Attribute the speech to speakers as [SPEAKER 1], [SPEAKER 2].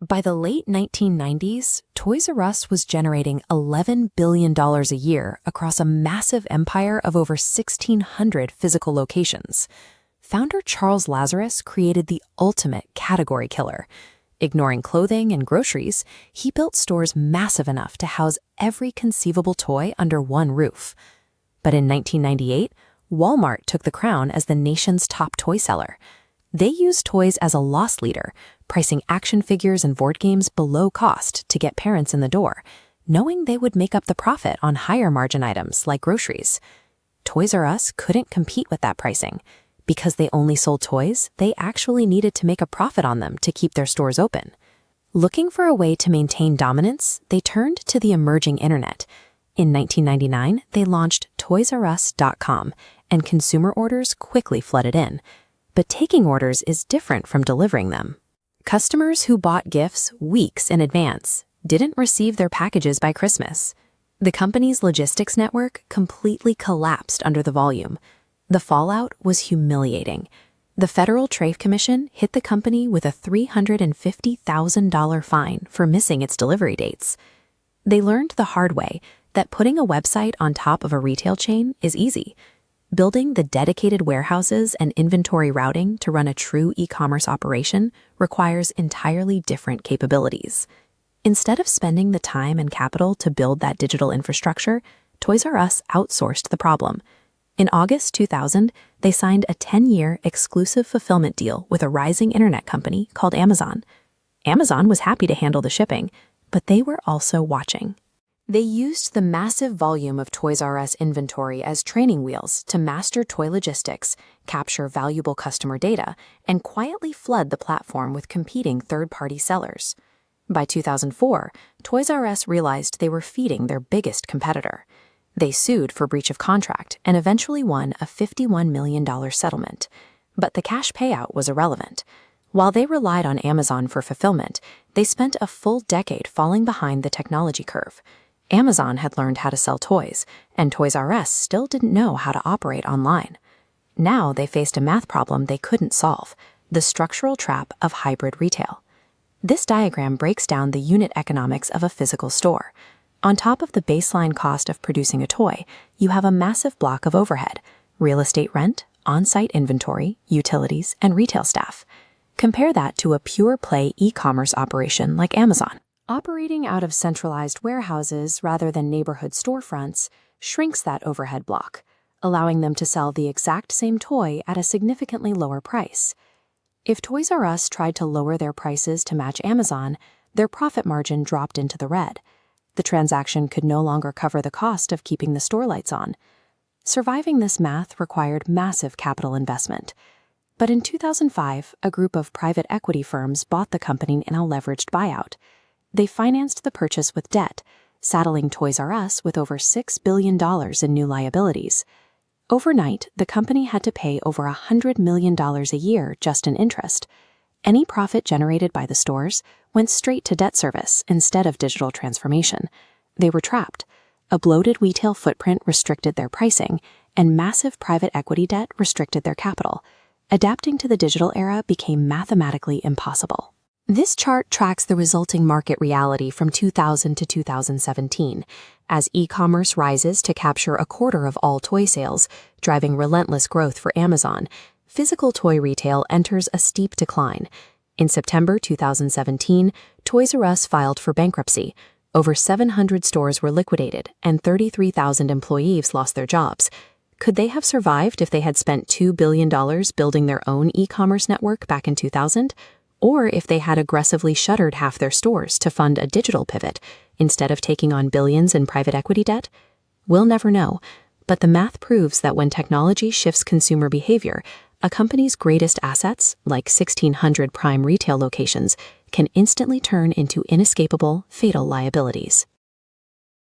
[SPEAKER 1] By the late 1990s, Toys R Us was generating $11 billion a year across a massive empire of over 1,600 physical locations. Founder Charles Lazarus created the ultimate category killer. Ignoring clothing and groceries, he built stores massive enough to house every conceivable toy under one roof. But in 1998, Walmart took the crown as the nation's top toy seller. They used toys as a loss leader, pricing action figures and board games below cost to get parents in the door, knowing they would make up the profit on higher margin items like groceries. Toys R Us couldn't compete with that pricing. Because they only sold toys, they actually needed to make a profit on them to keep their stores open. Looking for a way to maintain dominance, they turned to the emerging internet. In 1999, they launched ToysRUs.com, and consumer orders quickly flooded in. But taking orders is different from delivering them. Customers who bought gifts weeks in advance didn't receive their packages by Christmas. The company's logistics network completely collapsed under the volume. The fallout was humiliating. The Federal Trade Commission hit the company with a $350,000 fine for missing its delivery dates. They learned the hard way that putting a website on top of a retail chain is easy. Building the dedicated warehouses and inventory routing to run a true e-commerce operation requires entirely different capabilities. Instead of spending the time and capital to build that digital infrastructure, Toys R Us outsourced the problem. In August 2000, they signed a 10-year exclusive fulfillment deal with a rising internet company called Amazon. Amazon was happy to handle the shipping, but they were also watching. They used the massive volume of Toys R Us inventory as training wheels to master toy logistics, capture valuable customer data, and quietly flood the platform with competing third-party sellers. By 2004, Toys R Us realized they were feeding their biggest competitor. They sued for breach of contract and eventually won a $51 million settlement. But the cash payout was irrelevant. While they relied on Amazon for fulfillment, they spent a full decade falling behind the technology curve. Amazon had learned how to sell toys, and Toys R Us still didn't know how to operate online. Now they faced a math problem they couldn't solve, the structural trap of hybrid retail. This diagram breaks down the unit economics of a physical store. On top of the baseline cost of producing a toy, you have a massive block of overhead: real estate rent, on-site inventory, utilities, and retail staff. Compare that to a pure-play e-commerce operation like Amazon. Operating out of centralized warehouses rather than neighborhood storefronts shrinks that overhead block, allowing them to sell the exact same toy at a significantly lower price. If Toys R Us tried to lower their prices to match Amazon, their profit margin dropped into the red. The transaction could no longer cover the cost of keeping the store lights on. Surviving this math required massive capital investment. But in 2005, a group of private equity firms bought the company in a leveraged buyout. They financed the purchase with debt, saddling Toys R Us with over $6 billion in new liabilities. Overnight, the company had to pay over $100 million a year just in interest. Any profit generated by the stores went straight to debt service instead of digital transformation. They were trapped. A bloated retail footprint restricted their pricing, and massive private equity debt restricted their capital. Adapting to the digital era became mathematically impossible. This chart tracks the resulting market reality from 2000 to 2017, as e-commerce rises to capture a quarter of all toy sales, driving relentless growth for Amazon. Physical toy retail enters a steep decline. In September 2017, Toys R Us filed for bankruptcy. Over 700 stores were liquidated, and 33,000 employees lost their jobs. Could they have survived if they had spent $2 billion building their own e-commerce network back in 2000? Or if they had aggressively shuttered half their stores to fund a digital pivot instead of taking on billions in private equity debt? We'll never know, but the math proves that when technology shifts consumer behavior, a company's greatest assets, like 1,600 prime retail locations, can instantly turn into inescapable, fatal liabilities.